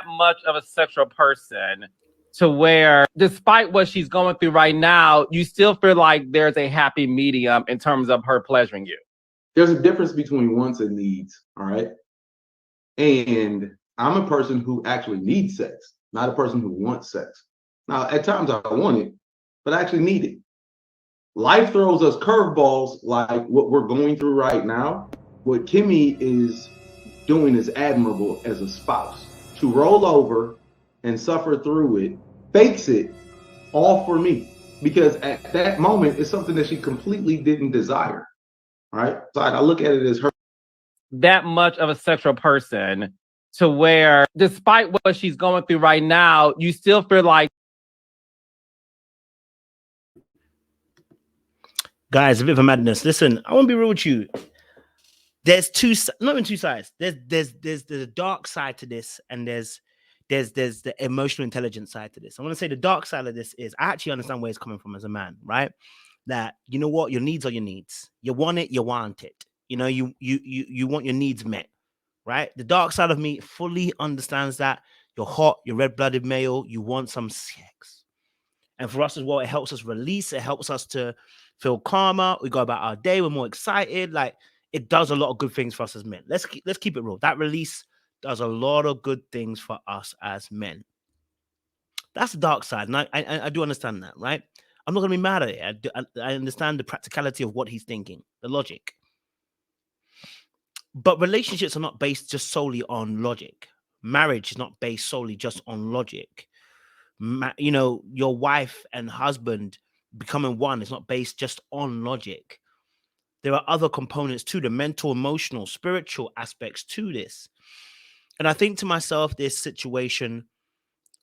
much of a sexual person to where, despite what she's going through right now, you still feel like there's a happy medium in terms of her pleasuring you. There's a difference between wants and needs, all right? And I'm a person who actually needs sex, not a person who wants sex. Now, at times I want it, but I actually need it. Life throws us curveballs like what we're going through right now. What Kimmi is doing is admirable as a spouse to roll over and suffer through it, fakes it all for me. Because at that moment, it's something that she completely didn't desire. Right. So I look at it as her. That much of a sexual person to where, despite what she's going through right now, you still feel like. Guys, a bit of a madness. Listen, I want to be real with you. There's not even two sides. There's the dark side to this, and there's the emotional intelligence side to this. I want to say the dark side of this is I actually understand where it's coming from as a man, right? That you know what, your needs are your needs. You want it, you want it. You know, you want your needs met, right? The dark side of me fully understands that you're hot, you're red-blooded male, you want some sex. And for us as well, it helps us release, it helps us to feel calmer. We go about our day, we're more excited. Like, it does a lot of good things for us as men. Let's keep it real. That release does a lot of good things for us as men. That's the dark side, and I do understand that, right? I'm not going to be mad at it. I understand the practicality of what he's thinking, the logic. But relationships are not based just solely on logic. Marriage is not based solely just on logic. You know, your wife and husband becoming one is not based just on logic. There are other components to the mental, emotional, spiritual aspects to this. And I think to myself, this situation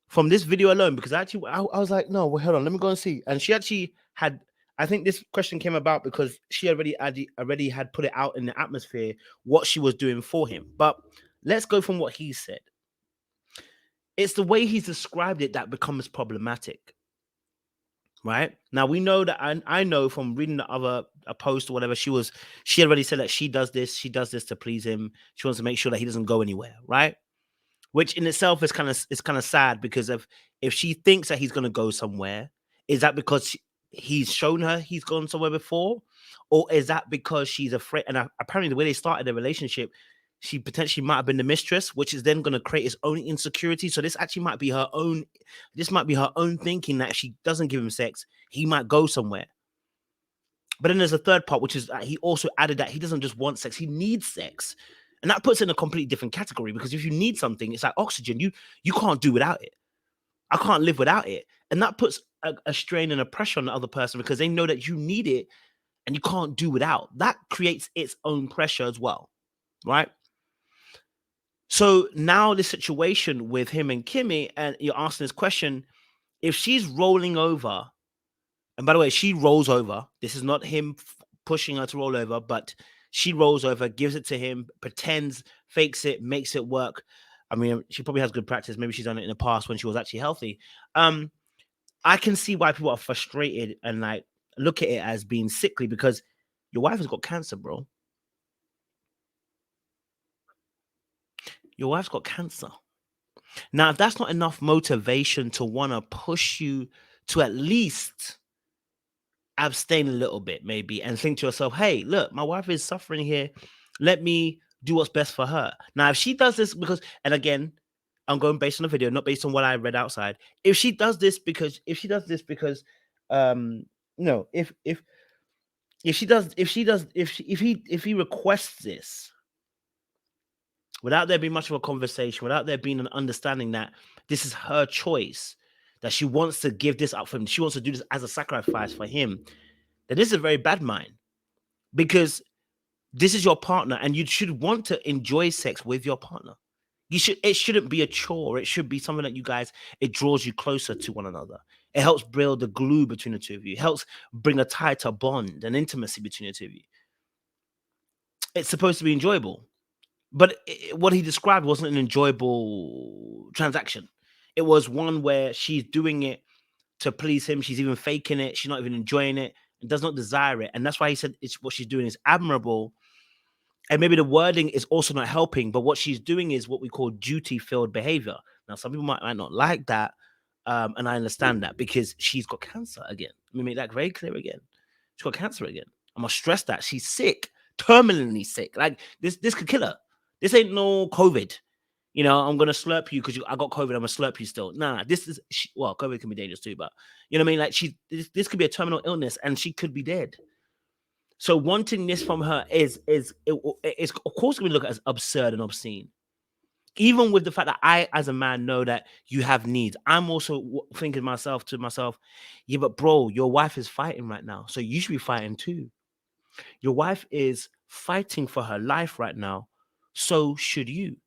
from this video alone, because actually I was like, no, well, hold on, let me go and see. And she actually had, I think this question came about because she already had put it out in the atmosphere what she was doing for him. But let's go from what he said. It's the way he's described it that becomes problematic. Right now, we know that I know from reading the other a post or whatever, she had already said that she does this to please him. She wants to make sure that he doesn't go anywhere, right? Which in itself is kind of sad, because if she thinks that he's going to go somewhere, is that because he's shown her he's gone somewhere before, or is that because she's afraid? And apparently, the way they started their relationship, she potentially might have been the mistress, which is then going to create his own insecurity. So this actually might be her own. This might be her own thinking that if she doesn't give him sex, he might go somewhere. But then there's a third part, which is that he also added that he doesn't just want sex; he needs sex. And that puts it in a completely different category, because if you need something, it's like oxygen. You can't do without it. I can't live without it. And that puts a strain and a pressure on the other person, because they know that you need it and you can't do without. That creates its own pressure as well, right? So now the situation with him and Kimmi, and you're asking this question, if she's rolling over, and by the way, she rolls over. This is not him pushing her to roll over, but she rolls over, gives it to him, pretends, fakes it, makes it work. I mean, she probably has good practice. Maybe she's done it in the past when she was actually healthy. I can see why people are frustrated and like look at it as being sickly, because your wife has got cancer, bro. Your wife's got cancer. Now, if that's not enough motivation to want to push you to at least abstain a little bit, maybe, and think to yourself, hey, look, my wife is suffering here. Let me do what's best for her. Now, if she does this because, and again, I'm going based on the video, not based on what I read outside. If she does this because, no, if he requests this without there being much of a conversation, without there being an understanding that this is her choice, that she wants to give this up for him, she wants to do this as a sacrifice for him, then this is a very bad mind, because this is your partner and you should want to enjoy sex with your partner. It shouldn't be a chore. It should be something that you guys, it draws you closer to one another. It helps build the glue between the two of you. It helps bring a tighter bond and intimacy between the two of you. It's supposed to be enjoyable. But what he described wasn't an enjoyable transaction. It was one where she's doing it to please him. She's even faking it. She's not even enjoying it and does not desire it. And that's why he said what she's doing is admirable. And maybe the wording is also not helping, but what she's doing is what we call duty-filled behavior. Now, some people might not like that, and I understand that because she's got cancer again. Let me make that very clear again. She's got cancer again. I must stress that she's sick, terminally sick. Like this could kill her. This ain't no COVID. You know, I'm gonna slurp you because I got COVID. I'm gonna slurp you still. Nah, this is well, COVID can be dangerous too, but you know what I mean. Like this could be a terminal illness, and she could be dead. So wanting this from her is of course going to look as absurd and obscene. Even with the fact that I, as a man, know that you have needs, I'm also thinking to myself, yeah, but bro, your wife is fighting right now, so you should be fighting too. Your wife is fighting for her life right now, so should you.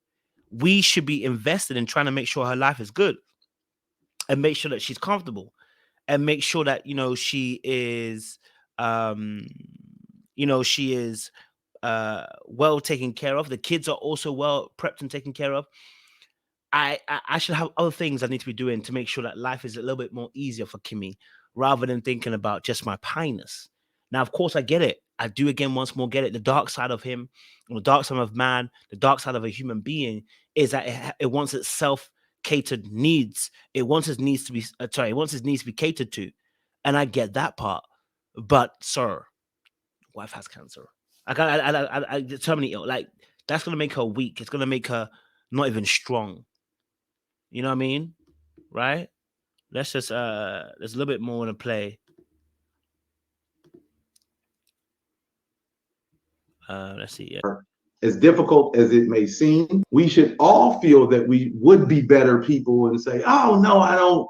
We should be invested in trying to make sure her life is good, and make sure that she's comfortable, and make sure that she is, she is well taken care of. The kids are also well prepped and taken care of. I should have other things I need to be doing to make sure that life is a little bit more easier for Kimmi, rather than thinking about just my piness. Now, of course, I get it. I do again once more get it. The dark side of him, the dark side of man, the dark side of a human being is that it wants its self-catered needs. It wants its needs to be it wants its needs to be catered to, and I get that part. But sir, wife has cancer. I terminally ill. Like that's gonna make her weak. It's gonna make her not even strong. You know what I mean? Right? Let's just there's a little bit more in the play. Let's see. Yeah. As difficult as it may seem, we should all feel that we would be better people and say, oh no, I don't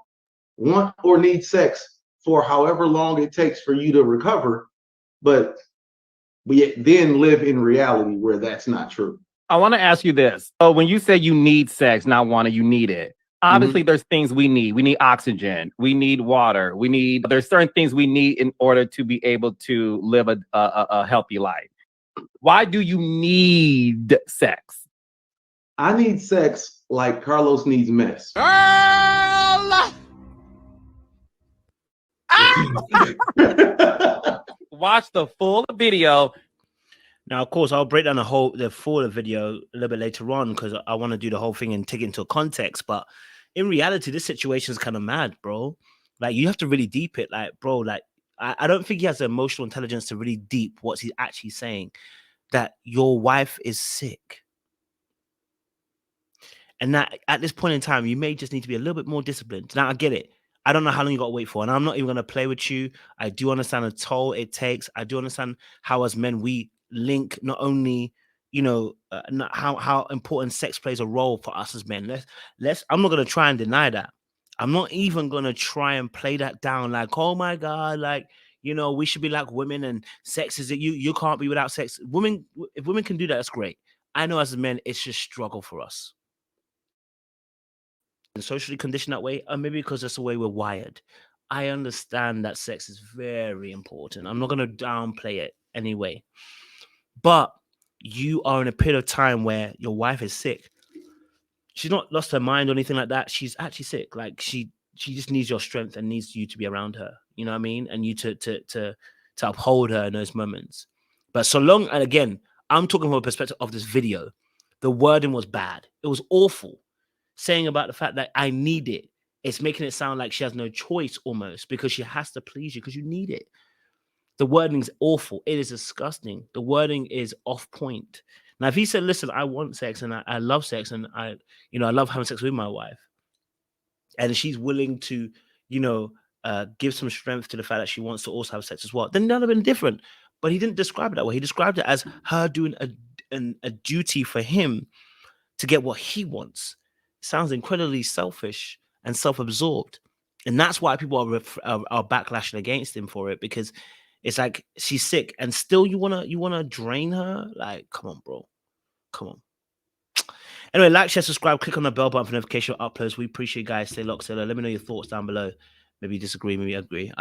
want or need sex for however long it takes for you to recover. But we then live in reality where that's not true. I want to ask you this. So when you say you need sex, not want it, you need it. Obviously, there's things we need. We need oxygen. We need water. There's certain things we need in order to be able to live a healthy life. Why do you need sex? I need sex like Carlos needs mess. Watch the full video. Now, of course, I'll break down the full video a little bit later on because I want to do the whole thing and take it into context. But in reality, this situation is kind of mad, bro. Like, you have to really deep it. Like, bro, like, I don't think he has the emotional intelligence to really deep what he's actually saying. That your wife is sick. And that at this point in time, you may just need to be a little bit more disciplined. Now, I get it. I don't know how long you got to wait for. And I'm not even going to play with you. I do understand the toll it takes. I do understand how, as men, we link not only, how important sex plays a role for us as men. I'm not going to try and deny that. I'm not even going to try and play that down like, oh my God, like, we should be like women and sex is it. You can't be without sex. If women can do that, that's great. I know as men, it's just struggle for us. And socially conditioned that way, or maybe because that's the way we're wired. I understand that sex is very important. I'm not going to downplay it anyway. But you are in a period of time where your wife is sick. She's not lost her mind or anything like that. She's actually sick. Like she just needs your strength and needs you to be around her. You know what I mean? And you to uphold her in those moments. But so long, and again, I'm talking from a perspective of this video. The wording was bad. It was awful. Saying about the fact that I need it. It's making it sound like she has no choice almost because she has to please you because you need it. The wording is awful. It is disgusting. The wording is off point. Now, if he said, listen, I want sex and I love sex and I love having sex with my wife, and she's willing to, give some strength to the fact that she wants to also have sex as well, then that would have been different. But he didn't describe it that way. He described it as her doing a duty for him to get what he wants. It sounds incredibly selfish and self-absorbed. And that's why people are backlashing against him for it, because it's like she's sick and still you wanna drain her? Like, come on, bro. Come on. Anyway, like, share, subscribe, click on the bell button for notification uploads. We appreciate you guys. Stay locked. So let me know your thoughts down below. Maybe you disagree, maybe you agree.